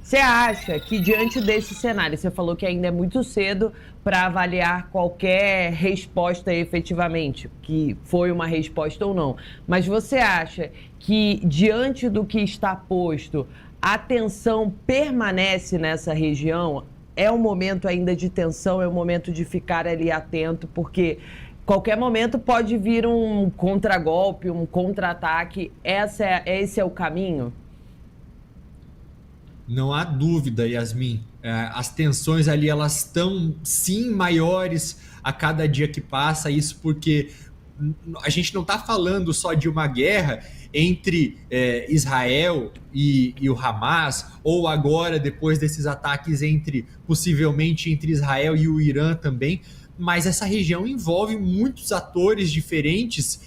Você acha que diante desse cenário, você falou que ainda é muito cedo para avaliar qualquer resposta efetivamente, que foi uma resposta ou não, mas você acha que diante do que está posto, a tensão permanece nessa região? É um momento ainda de tensão, é um momento de ficar ali atento, porque qualquer momento pode vir um contragolpe, um contra-ataque. Esse é o caminho? Não há dúvida, Yasmin. As tensões ali elas estão sim maiores a cada dia que passa. Isso porque a gente não está falando só de uma guerra entre Israel e o Hamas, ou agora depois desses ataques possivelmente entre Israel e o Irã também, mas essa região envolve muitos atores diferentes,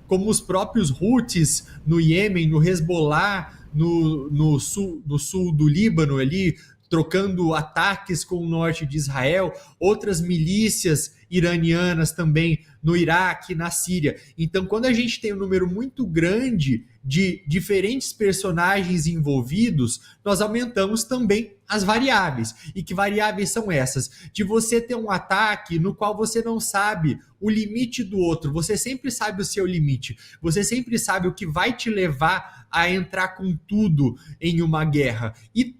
como os próprios Houthis no Iêmen, no Hezbollah, no sul do Líbano ali, trocando ataques com o norte de Israel, outras milícias iranianas também no Iraque, na Síria. Então, quando a gente tem um número muito grande de diferentes personagens envolvidos, nós aumentamos também as variáveis. E que variáveis são essas? De você ter um ataque no qual você não sabe o limite do outro, você sempre sabe o seu limite, você sempre sabe o que vai te levar a entrar com tudo em uma guerra. E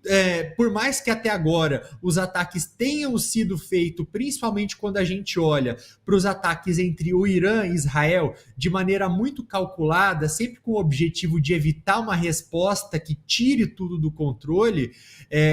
por mais que até agora os ataques tenham sido feitos, principalmente quando a gente olha para os ataques entre o Irã e Israel, de maneira muito calculada, sempre com o objetivo de evitar uma resposta que tire tudo do controle,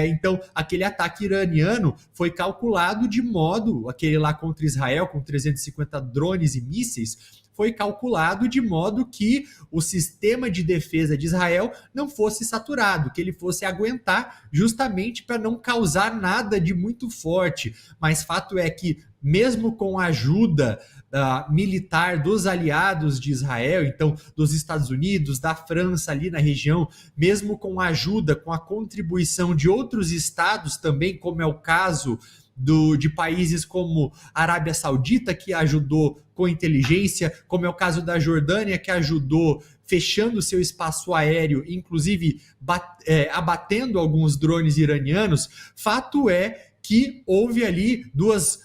então aquele ataque iraniano foi calculado de modo, aquele lá contra Israel, com 350 drones e mísseis, foi calculado de modo que o sistema de defesa de Israel não fosse saturado, que ele fosse aguentar justamente para não causar nada de muito forte. Mas fato é que, mesmo com a ajuda militar dos aliados de Israel, então dos Estados Unidos, da França ali na região, mesmo com a ajuda, com a contribuição de outros estados também, como é o caso de países como a Arábia Saudita, que ajudou com inteligência, como é o caso da Jordânia, que ajudou fechando seu espaço aéreo, inclusive abatendo alguns drones iranianos. Fato é que houve ali duas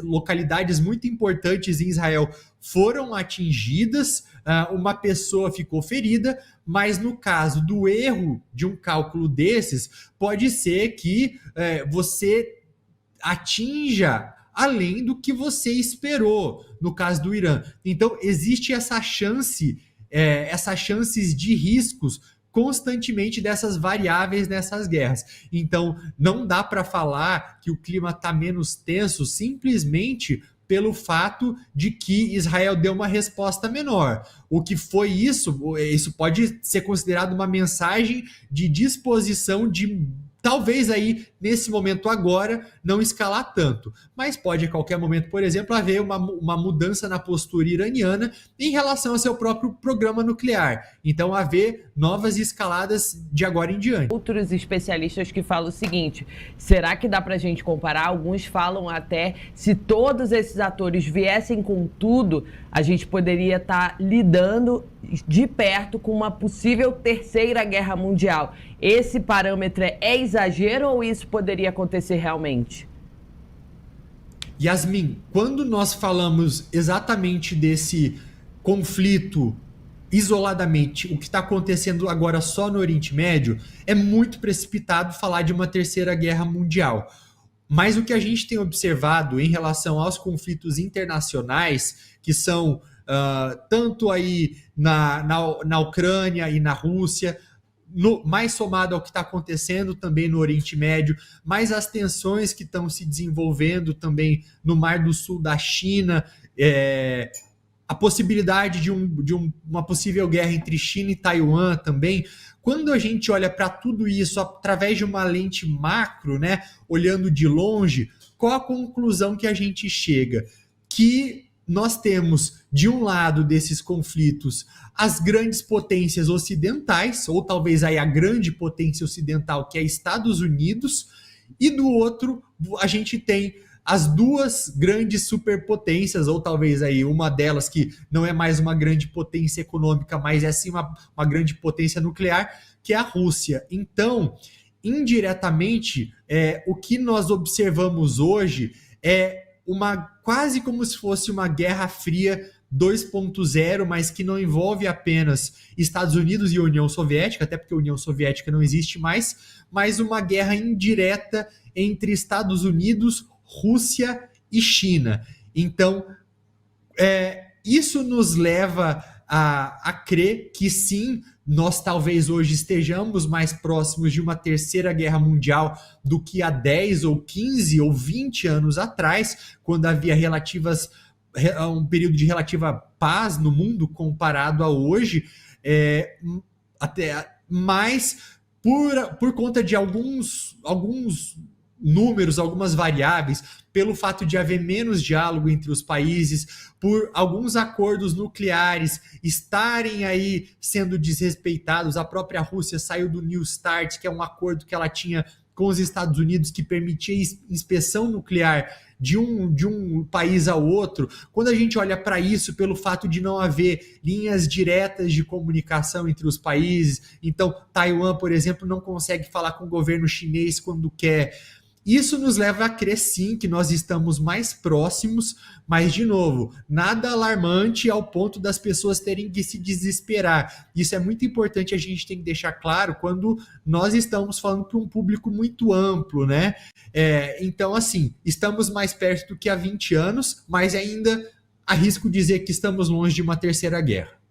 localidades muito importantes em Israel foram atingidas, uma pessoa ficou ferida, mas no caso do erro de um cálculo desses, pode ser que você atinja além do que você esperou, no caso do Irã. Então, existe essa chance, essas chances de riscos constantemente dessas variáveis nessas guerras. Então, não dá para falar que o clima está menos tenso simplesmente pelo fato de que Israel deu uma resposta menor. O que foi isso pode ser considerado uma mensagem de disposição de talvez aí, nesse momento agora, não escalar tanto. Mas pode, a qualquer momento, por exemplo, haver uma mudança na postura iraniana em relação ao seu próprio programa nuclear. Então, haver novas escaladas de agora em diante. Outros especialistas que falam o seguinte: será que dá para a gente comparar? Alguns falam até, se todos esses atores viessem com tudo, a gente poderia estar lidando de perto com uma possível terceira guerra mundial. Esse parâmetro é exagero ou isso poderia acontecer realmente? Yasmin, quando nós falamos exatamente desse conflito isoladamente, o que está acontecendo agora só no Oriente Médio, é muito precipitado falar de uma terceira guerra mundial. Mas o que a gente tem observado em relação aos conflitos internacionais, que são tanto aí na Ucrânia e na Rússia, mais somado ao que está acontecendo também no Oriente Médio, mais as tensões que estão se desenvolvendo também no Mar do Sul da China, a possibilidade de uma possível guerra entre China e Taiwan também. Quando a gente olha para tudo isso através de uma lente macro, né, olhando de longe, qual a conclusão que a gente chega? Que nós temos, de um lado desses conflitos, as grandes potências ocidentais, ou talvez aí a grande potência ocidental, que é Estados Unidos, e do outro a gente tem as duas grandes superpotências, ou talvez aí uma delas que não é mais uma grande potência econômica, mas é sim uma grande potência nuclear, que é a Rússia. Então, indiretamente, o que nós observamos hoje é quase como se fosse uma Guerra Fria 2.0, mas que não envolve apenas Estados Unidos e União Soviética, até porque a União Soviética não existe mais, mas uma guerra indireta entre Estados Unidos, Rússia e China. Então, isso nos leva a crer que sim, nós talvez hoje estejamos mais próximos de uma terceira guerra mundial do que há 10 ou 15 ou 20 anos atrás, quando havia um período de relativa paz no mundo comparado a hoje, mas por conta de alguns números, algumas variáveis, pelo fato de haver menos diálogo entre os países, por alguns acordos nucleares estarem aí sendo desrespeitados. A própria Rússia saiu do New START, que é um acordo que ela tinha com os Estados Unidos que permitia inspeção nuclear de um país ao outro. Quando a gente olha para isso, pelo fato de não haver linhas diretas de comunicação entre os países, então Taiwan, por exemplo, não consegue falar com o governo chinês quando quer. Isso nos leva a crer sim que nós estamos mais próximos, mas de novo, nada alarmante ao ponto das pessoas terem que se desesperar. Isso é muito importante, a gente tem que deixar claro quando nós estamos falando para um público muito amplo, né? Então, assim, estamos mais perto do que há 20 anos, mas ainda arrisco dizer que estamos longe de uma terceira guerra.